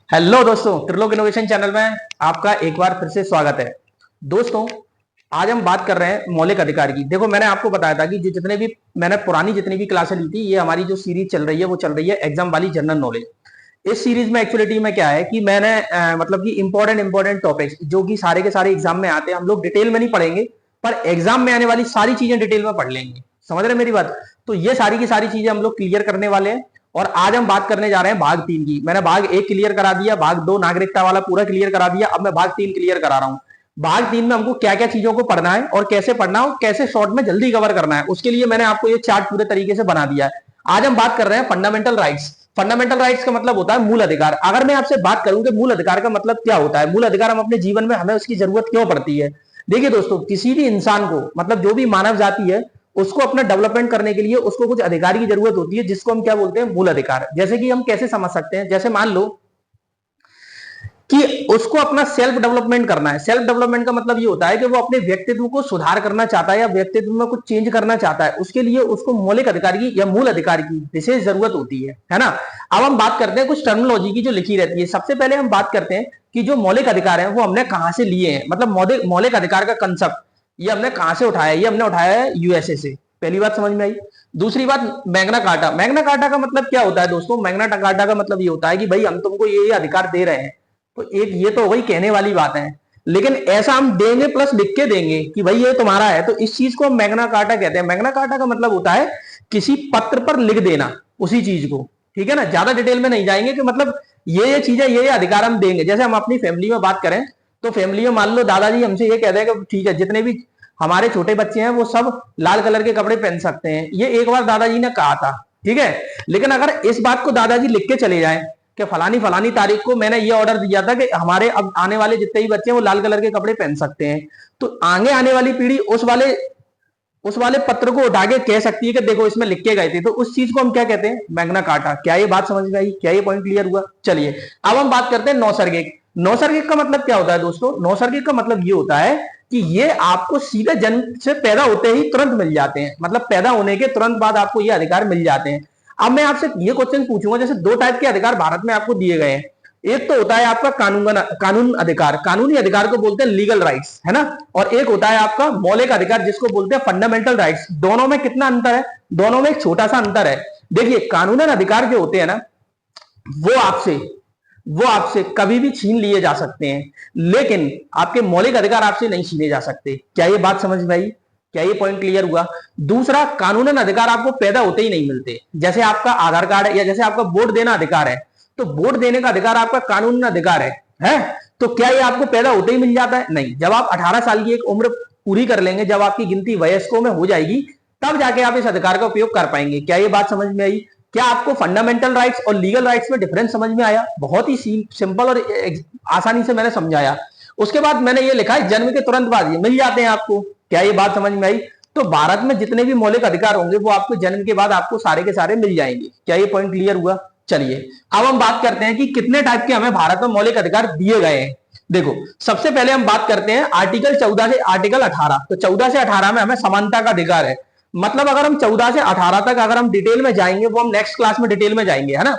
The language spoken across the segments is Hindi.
हेलो दोस्तों, त्रिलोक इनोवेशन चैनल में आपका एक बार फिर से स्वागत है। दोस्तों, आज हम बात कर रहे हैं मौलिक अधिकार की। देखो, मैंने आपको बताया था कि जो जितने भी मैंने पुरानी जितनी भी क्लासें ली थी, ये हमारी जो सीरीज चल रही है वो चल रही है एग्जाम वाली जनरल नॉलेज। इस सीरीज में एक्चुअलिटी में क्या है कि मैंने मतलब कि इंपॉर्टेंट टॉपिक्स जो कि सारे के सारे एग्जाम में आते हैं, हम लोग डिटेल में नहीं पढ़ेंगे, पर एग्जाम में आने वाली सारी चीजें डिटेल में पढ़ लेंगे। समझ रहे मेरी बात? तो ये सारी की सारी चीजें हम लोग क्लियर करने वाले हैं। और आज हम बात करने जा रहे हैं भाग 3 की। मैंने भाग 1 क्लियर करा दिया, भाग 2 नागरिकता वाला पूरा क्लियर करा दिया, अब मैं भाग 3 क्लियर करा रहा हूं। भाग 3 में हमको क्या क्या चीजों को पढ़ना है और कैसे पढ़ना है और कैसे शॉर्ट में जल्दी कवर करना है, उसके लिए मैंने आपको ये चार्ट पूरे तरीके से बना दिया है। आज हम बात कर रहे हैं फंडामेंटल राइट्स। फंडामेंटल राइट्स का मतलब होता है मूल अधिकार। अगर मैं आपसे बात करूं कि मूल अधिकार का मतलब क्या होता है, मूल अधिकार हम अपने जीवन में हमें उसकी जरूरत क्यों पड़ती है। देखिए दोस्तों, किसी भी इंसान को, मतलब जो भी मानव जाति है, उसको अपना डेवलपमेंट करने के लिए उसको कुछ अधिकार की जरूरत होती है, जिसको हम क्या बोलते हैं, मूल अधिकार। जैसे कि हम कैसे समझ सकते हैं, जैसे मान लो कि उसको अपना सेल्फ डेवलपमेंट करना है। सेल्फ डेवलपमेंट का मतलब ये होता है कि वो अपने व्यक्तित्व को सुधार करना चाहता है या व्यक्तित्व में कुछ चेंज करना चाहता है। उसके लिए उसको मौलिक अधिकार की या मूल अधिकार की विशेष जरूरत होती है ना। अब हम बात करते हैं कुछ टर्मिनोलॉजी की जो लिखी रहती है। सबसे पहले हम बात करते हैं कि जो मौलिक अधिकार है वो हमने कहां से लिए हैं, मतलब मौलिक अधिकार का कंसेप्ट ये हमने कहां से उठाया है। ये हमने उठाया है यूएसए से। पहली बात समझ में आई। दूसरी बात, मैग्ना कार्टा। मैग्ना कार्टा का मतलब क्या होता है दोस्तों? मैग्ना कार्टा का मतलब ये होता है कि भाई हम तुमको ये अधिकार दे रहे हैं। तो एक ये तो हो गई कहने वाली बात है, लेकिन ऐसा हम देंगे प्लस लिख के देंगे कि भाई ये तुम्हारा है, तो इस चीज को हम मैग्ना कार्टा कहते हैं। मैग्ना कार्टा का मतलब होता है किसी पत्र पर लिख देना उसी चीज को। ठीक है ना, ज्यादा डिटेल में नहीं जाएंगे कि मतलब ये चीजें, ये अधिकार हम देंगे। जैसे हम अपनी फैमिली में बात करें तो फैमिली में मान लो दादाजी हमसे ये कहते हैं कि ठीक है, जितने भी हमारे छोटे बच्चे हैं वो सब लाल कलर के कपड़े पहन सकते हैं। ये एक बार दादाजी ने कहा था, ठीक है। लेकिन अगर इस बात को दादाजी लिख के चले जाएं कि फलानी फलानी तारीख को मैंने ये ऑर्डर दिया था कि हमारे अब आने वाले जितने भी बच्चे हैं वो लाल कलर के कपड़े पहन सकते हैं, तो आगे आने वाली पीढ़ी उस वाले पत्र को उठा के कह सकती है कि देखो इसमें लिख के गए थे। तो उस चीज को हम क्या कहते हैं, मैग्ना कार्टा। क्या ये बात समझ में आई? क्या ये पॉइंट क्लियर हुआ? चलिए अब हम बात करते हैं नौसर्गिक। नौसर्गिक का मतलब क्या होता है दोस्तों? नौसर्गिक का मतलब ये होता है कि ये आपको सीधे जन्म से पैदा होते ही तुरंत मिल जाते हैं, मतलब पैदा होने के तुरंत बाद आपको ये अधिकार मिल जाते हैं। अब मैं आपसे ये क्वेश्चन पूछूंगा, जैसे दो टाइप के अधिकार भारत में आपको दिए गए हैं। एक तो होता है आपका कानून अधिकार, कानूनी अधिकार को बोलते हैं लीगल राइट्स, है ना। और एक होता है आपका मौलिक अधिकार जिसको बोलते हैं फंडामेंटल राइट्स। दोनों में कितना अंतर है? दोनों में एक छोटा सा अंतर है। देखिए, कानूनी अधिकार जो होते हैं ना, वो आपसे वो आपसे कभी भी छीन लिए जा सकते हैं, लेकिन आपके मौलिक अधिकार आपसे नहीं छीने जा सकते। क्या ये बात समझ में आई? क्या ये पॉइंट क्लियर हुआ? दूसरा, कानूनन अधिकार आपको पैदा होते ही नहीं मिलते। जैसे आपका आधार कार्ड है या जैसे आपका वोट देना अधिकार है, तो वोट देने का अधिकार आपका कानूनन अधिकार है। तो क्या ये आपको पैदा होते ही मिल जाता है? नहीं। जब आप 18 साल की एक उम्र पूरी कर लेंगे, जब आपकी गिनती वयस्कों में हो जाएगी, तब जाके आप इस अधिकार का उपयोग कर पाएंगे। क्या ये बात समझ में आई? क्या आपको फंडामेंटल राइट्स और लीगल राइट्स में डिफरेंस समझ में आया? बहुत ही सिंपल और आसानी से मैंने समझाया। उसके बाद मैंने ये लिखा है जन्म के तुरंत बाद ये मिल जाते हैं आपको। क्या ये बात समझ में आई? तो भारत में जितने भी मौलिक अधिकार होंगे वो आपको जन्म के बाद आपको सारे के सारे मिल जाएंगे। क्या ये पॉइंट क्लियर हुआ? चलिए अब हम बात करते हैं कि कितने टाइप के हमें भारत में मौलिक अधिकार दिए गए हैं। देखो, सबसे पहले हम बात करते हैं आर्टिकल 14 से आर्टिकल 18। तो 14 से 18 में हमें समानता का अधिकार है। मतलब अगर हम 14 से 18 तक अगर हम डिटेल में जाएंगे, वो हम नेक्स्ट क्लास में डिटेल में जाएंगे, है ना।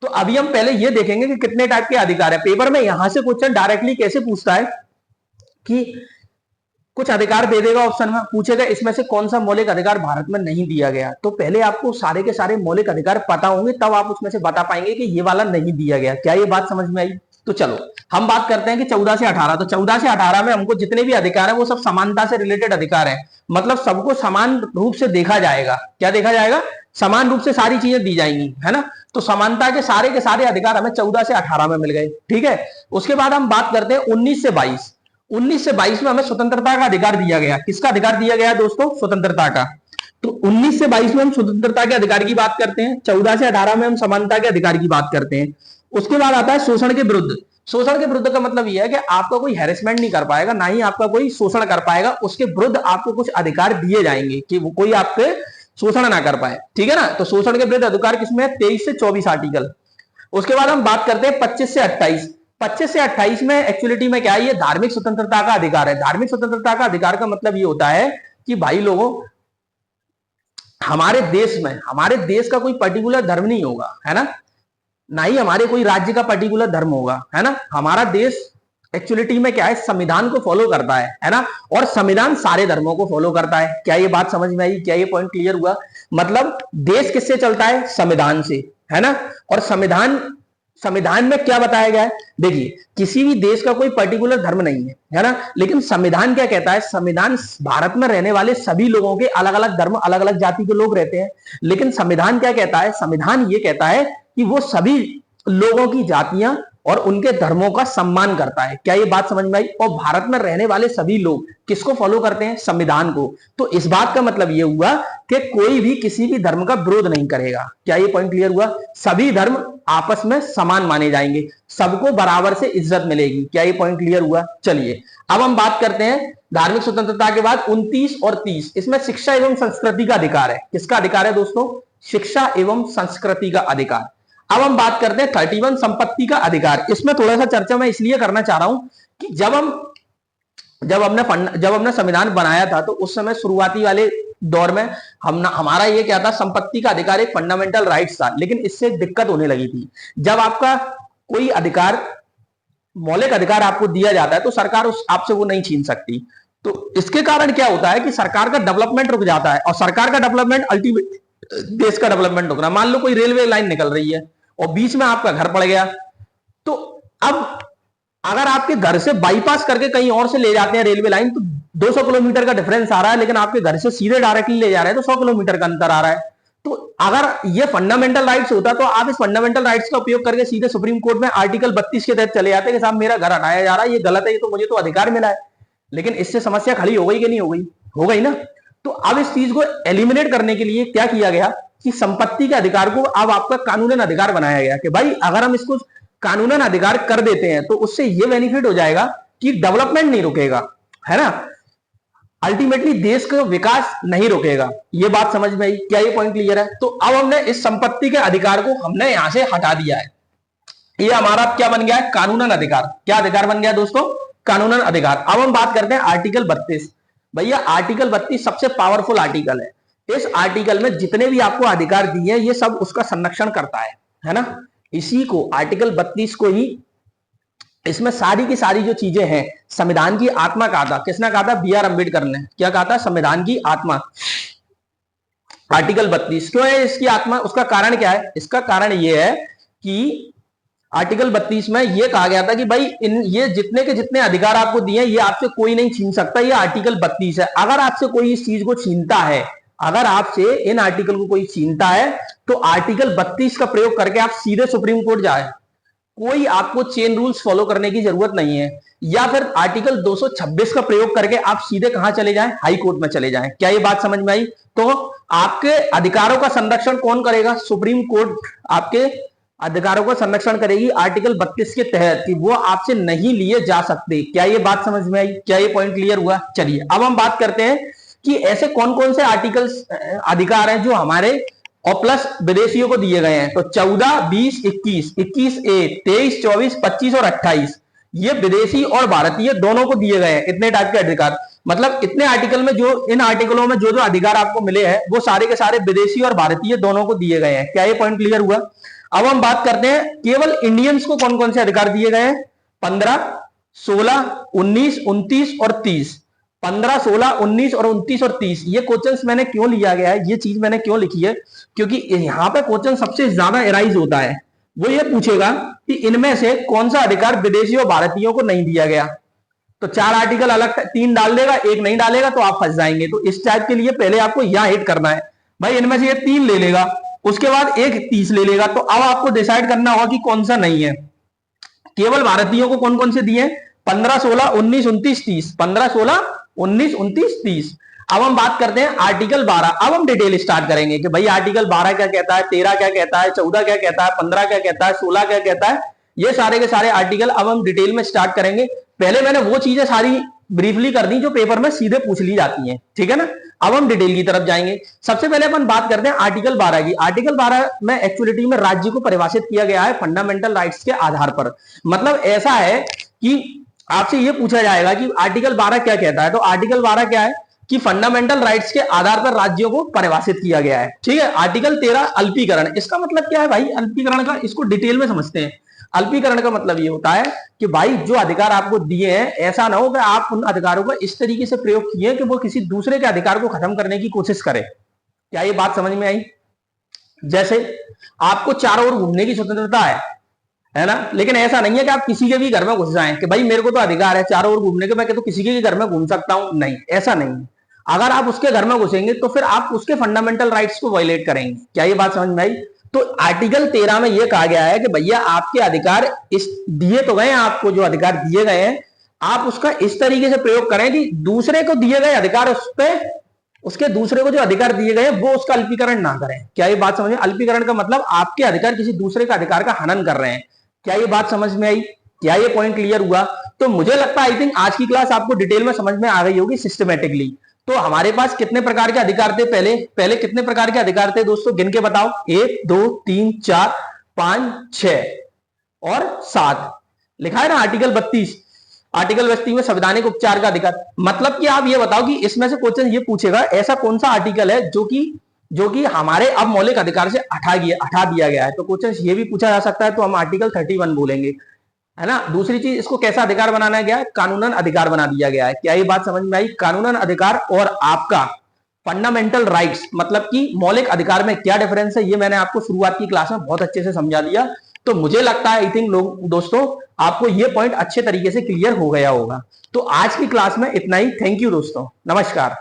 तो अभी हम पहले ये देखेंगे कि कितने टाइप के अधिकार है। पेपर में यहां से क्वेश्चन डायरेक्टली कैसे पूछता है कि कुछ अधिकार दे देगा, ऑप्शन में पूछेगा इसमें से कौन सा मौलिक अधिकार भारत में नहीं दिया गया। तो पहले आपको सारे के सारे मौलिक अधिकार पता होंगे, तब आप उसमें से बता पाएंगे कि ये वाला नहीं दिया गया। क्या ये बात समझ में आई? तो चलो हम बात करते हैं कि 14 से 18। तो 14 से 18 में हमको जितने भी अधिकार है वो सब समानता से रिलेटेड अधिकार है। मतलब सबको समान रूप से देखा जाएगा। क्या देखा जाएगा? समान रूप से सारी चीजें दी जाएंगी, है ना। तो समानता के सारे अधिकार हमें 14 से 18 में मिल गए, ठीक है। उसके बाद हम बात करते हैं 19 से 22। 19 से 22 में हमें स्वतंत्रता का अधिकार दिया गया। किसका अधिकार दिया गया दोस्तों? स्वतंत्रता का। तो 19 से 22 में हम स्वतंत्रता के अधिकार की बात करते हैं, 14 से 18 में हम समानता के अधिकार की बात करते हैं। उसके बाद आता है शोषण के विरुद्ध। शोषण के विरुद्ध का मतलब यह है कि आपका कोई हैरेसमेंट नहीं कर पाएगा, ना ही आपका कोई शोषण कर पाएगा। उसके विरुद्ध आपको कुछ अधिकार दिए जाएंगे कि वो कोई आपके शोषण ना कर पाए, ठीक है ना। तो शोषण के विरुद्ध अधिकार किसमें है? 23 से 24 आर्टिकल। उसके बाद हम बात करते हैं 25 से 28। 25 से 28 में एक्चुअलिटी में क्या है? ये धार्मिक स्वतंत्रता का अधिकार है। धार्मिक स्वतंत्रता का अधिकार का मतलब ये होता है कि भाई लोगों, हमारे देश का कोई पर्टिकुलर धर्म नहीं होगा, है ना। ना ही हमारे कोई राज्य का पर्टिकुलर धर्म होगा, है ना। हमारा देश एक्चुअलिटी में क्या है, संविधान को फॉलो करता है ना। और संविधान सारे धर्मों को फॉलो करता है। क्या ये बात समझ में आई? क्या ये पॉइंट क्लियर हुआ? मतलब देश किससे चलता है? संविधान से, है ना। और संविधान में क्या बताया गया है? देखिए, किसी भी देश का कोई पर्टिकुलर धर्म नहीं है ना, लेकिन संविधान क्या कहता है? संविधान भारत में रहने वाले सभी लोगों के अलग अलग धर्म, अलग अलग जाति के लोग रहते हैं, लेकिन संविधान क्या कहता है? संविधान ये कहता है कि वो सभी लोगों की जातियां और उनके धर्मों का सम्मान करता है। क्या ये बात समझ में आई? और भारत में रहने वाले सभी लोग किसको फॉलो करते हैं? संविधान को। तो इस बात का मतलब ये हुआ कि कोई भी किसी भी धर्म का विरोध नहीं करेगा। क्या ये पॉइंट क्लियर हुआ? सभी धर्म आपस में समान माने जाएंगे, सबको बराबर से इज्जत मिलेगी। क्या ये पॉइंट क्लियर हुआ? चलिए अब हम बात करते हैं धार्मिक स्वतंत्रता के बाद 29 और 30, इसमें शिक्षा एवं संस्कृति का अधिकार है। किसका अधिकार है दोस्तों? शिक्षा एवं संस्कृति का अधिकार। अब हम बात करते हैं 31 संपत्ति का अधिकार। इसमें थोड़ा सा चर्चा मैं इसलिए करना चाह रहा हूं कि जब हमने संविधान बनाया था तो उस समय शुरुआती वाले दौर में हमारा ये क्या था? संपत्ति का अधिकार एक फंडामेंटल राइट्स था, लेकिन इससे एक दिक्कत होने लगी थी। जब आपका कोई अधिकार, मौलिक अधिकार आपको दिया जाता है तो सरकार उस आपसे वो नहीं छीन सकती। तो इसके कारण क्या होता है कि सरकार का डेवलपमेंट रुक जाता है, और सरकार का डेवलपमेंट अल्टीमेट देश का डेवलपमेंट रुकना। मान लो कोई रेलवे लाइन निकल रही है और बीच में आपका घर पड़ गया, तो अब अगर आपके घर से बाईपास करके कहीं और से ले जाते हैं रेलवे लाइन, तो 200 किलोमीटर का डिफरेंस आ रहा है, लेकिन आपके घर से सीधे डायरेक्टली ले जा रहे हैं तो 100 किलोमीटर का अंतर आ रहा है। तो अगर ये फंडामेंटल राइट्स होता तो आप इस फंडामेंटल राइट्स का उपयोग करके सीधे सुप्रीम कोर्ट में आर्टिकल 32 के तहत चले जाते कि साहब मेरा घर हटाया जा रहा है, ये गलत है, ये तो मुझे तो अधिकार मिला है। लेकिन इससे समस्या खड़ी हो गई कि नहीं हो गई? हो गई ना। तो अब इस चीज को एलिमिनेट करने के लिए क्या किया गया कि संपत्ति के अधिकार को अब आपका कानूनन अधिकार बनाया गया कि भाई अगर हम इसको कानूनन अधिकार कर देते हैं तो उससे ये बेनिफिट हो जाएगा कि डेवलपमेंट नहीं रुकेगा, है ना। अल्टीमेटली देश का विकास नहीं रुकेगा। ये बात समझ में आई? क्या ये पॉइंट क्लियर है? तो अब हमने इस संपत्ति के अधिकार को हमने यहां से हटा दिया है। ये हमारा क्या बन गया है? कानूनन अधिकार। क्या अधिकार बन गया दोस्तों? कानूनन अधिकार। अब हम बात करते हैं आर्टिकल 32। भैया आर्टिकल 32 सबसे पावरफुल आर्टिकल है। इस आर्टिकल में जितने भी आपको अधिकार दिए हैं ये सब उसका संरक्षण करता है ना। इसी को आर्टिकल 32 को ही, इसमें सारी की सारी जो चीजें हैं, संविधान की आत्मा कहा था। किसने कहा था? बी आर अम्बेडकर ने। क्या कहा था? संविधान की आत्मा। आर्टिकल 32 क्यों है इसकी आत्मा? उसका कारण क्या है? इसका कारण यह है कि आर्टिकल 32 में यह कहा गया था कि भाई ये जितने के जितने अधिकार आपको दिए ये आपसे कोई नहीं छीन सकता। ये आर्टिकल 32 है। अगर आपसे कोई इस चीज को छीनता है, अगर आपसे इन आर्टिकल को कोई छीनता है तो आर्टिकल 32 का प्रयोग करके आप सीधे सुप्रीम कोर्ट जाए। कोई आपको चेन रूल्स फॉलो करने की जरूरत नहीं है। या फिर आर्टिकल 226 का प्रयोग करके आप सीधे कहां चले जाएं? हाई कोर्ट में चले जाएं। क्या ये बात समझ में आई? तो आपके अधिकारों का संरक्षण कौन करेगा? सुप्रीम कोर्ट आपके अधिकारों का संरक्षण करेगी आर्टिकल 32 के तहत कि वो आपसे नहीं लिए जा सकते। क्या ये बात समझ में आई? क्या ये पॉइंट क्लियर हुआ? चलिए अब हम बात करते हैं कि ऐसे कौन कौन से आर्टिकल्स अधिकार हैं जो हमारे और प्लस विदेशियों को दिए गए हैं। तो 14, 20, 21, 21A, 23, 24, 25 और 28 ये विदेशी और भारतीय दोनों को दिए गए हैं। इतने टाइप के अधिकार, मतलब इतने आर्टिकल में जो, इन आर्टिकलों में जो जो अधिकार आपको मिले हैं वो सारे के सारे विदेशी और भारतीय दोनों को दिए गए हैं। क्या ये पॉइंट क्लियर हुआ? अब हम बात करते हैं केवल इंडियंस को कौन कौन से अधिकार दिए गए हैं। 15, 16, 19, 29 और 30। 15, 16, 19 और 29 और 30 ये क्वेश्चंस मैंने क्यों लिया गया है, ये चीज मैंने क्यों लिखी है, क्योंकि यहां पे क्वेश्चन सबसे ज्यादा एराइज होता है। वो ये पूछेगा कि इनमें से कौन सा अधिकार विदेशी और भारतीयों को नहीं दिया गया। तो 4 आर्टिकल अलग 3 डाल देगा, एक नहीं डालेगा तो आप फंस जाएंगे। तो इस टाइप के लिए पहले आपको यहां हिट करना है। भाई इनमें से ये 3 ले लेगा, उसके बाद एक 30 ले लेगा। तो अब आपको डिसाइड करना होगा कि कौन सा नहीं है। केवल भारतीयों को कौन कौन से दिए? 15, 16, 19, 29, 30। 15, 16, 19, 29, 30। अब हम बात करते हैं आर्टिकल 12। अब हम डिटेल स्टार्ट करेंगे कि भाई आर्टिकल 12 क्या कहता है, 13 क्या कहता है, 14 क्या कहता है, 15 क्या कहता है, 16 क्या कहता है। ये सारे के सारे आर्टिकल अब हम डिटेल में स्टार्ट करेंगे। पहले मैंने वो चीजें सारी ब्रीफली कर दी जो पेपर में सीधे पूछ ली जाती हैं, ठीक है ना। अब हम डिटेल की तरफ जाएंगे। सबसे पहले अपन बात करते हैं आर्टिकल 12 की। आर्टिकल 12 में एक्चुअलिटी में राज्य को परिभाषित किया गया है फंडामेंटल राइट्स के आधार पर। मतलब ऐसा है कि आपसे यह पूछा जाएगा कि आर्टिकल 12 क्या कहता है। तो आर्टिकल 12 क्या है? कि फंडामेंटल राइट्स के आधार पर राज्यों को परिभाषित किया गया है। ठीक है, आर्टिकल 13 अल्पीकरण, इसका मतलब क्या है भाई अल्पीकरण का, इसको डिटेल में समझते हैं। अल्पीकरण का मतलब ये होता है कि भाई जो अधिकार आपको दिए हैं ऐसा ना हो कि आप उन अधिकारों का इस तरीके से प्रयोग किए कि वो किसी दूसरे के अधिकार को खत्म करने की कोशिश करे। क्या ये बात समझ में आई? जैसे आपको चारों ओर घूमने की स्वतंत्रता है ना, लेकिन ऐसा नहीं है कि आप किसी के भी घर में घुस जाएं कि भाई मेरे को तो अधिकार है चारों ओर घूमने के, मैं तो किसी के घर में घूम सकता हूं, नहीं, ऐसा नहीं है। अगर आप उसके घर में घुसेंगे तो फिर आप उसके फंडामेंटल राइट्स को वायलेट करेंगे। क्या ये बात समझ में आई? तो आर्टिकल 13 में यह कहा गया है कि भैया आपके अधिकार इस दिए तो गए, आपको जो अधिकार दिए गए हैं आप उसका इस तरीके से प्रयोग करें कि दूसरे को दिए गए अधिकार उस पर, उसके दूसरे को जो अधिकार दिए गए वो उसका अल्पीकरण ना करें। क्या ये बात समझ में? अल्पीकरण का मतलब आपके अधिकार किसी दूसरे का अधिकार का हनन कर रहे हैं। क्या ये बात समझ में आई? क्या ये पॉइंट क्लियर हुआ? तो मुझे लगता है आई थिंक आज की क्लास आपको डिटेल में समझ में आ गई होगी सिस्टमेटिकली। तो हमारे पास कितने प्रकार के अधिकार थे? पहले कितने प्रकार के अधिकार थे दोस्तों, गिन के बताओ। 1 2 3 4 5 6 और 7 लिखा है ना आर्टिकल 32। आर्टिकल 32 में संवैधानिक उपचार का अधिकार, मतलब कि आप ये बताओ कि इसमें से क्वेश्चन ये पूछेगा ऐसा कौन सा आर्टिकल है जो कि हमारे अब मौलिक अधिकार से हटा दिया गया है। तो क्वेश्चन ये भी पूछा जा सकता है, तो हम आर्टिकल 31 बोलेंगे, है ना। दूसरी चीज, इसको कैसा अधिकार बनाना गया है? कानूनन अधिकार बना दिया गया है। क्या ये बात समझ में आई? कानूनन अधिकार और आपका फंडामेंटल राइट्स, मतलब कि मौलिक अधिकार में क्या डिफरेंस है, ये मैंने आपको शुरुआत की क्लास में बहुत अच्छे से समझा दिया। तो मुझे लगता है आई थिंक लोग दोस्तों आपको ये पॉइंट अच्छे तरीके से क्लियर हो गया होगा। तो आज की क्लास में इतना ही। थैंक यू दोस्तों, नमस्कार।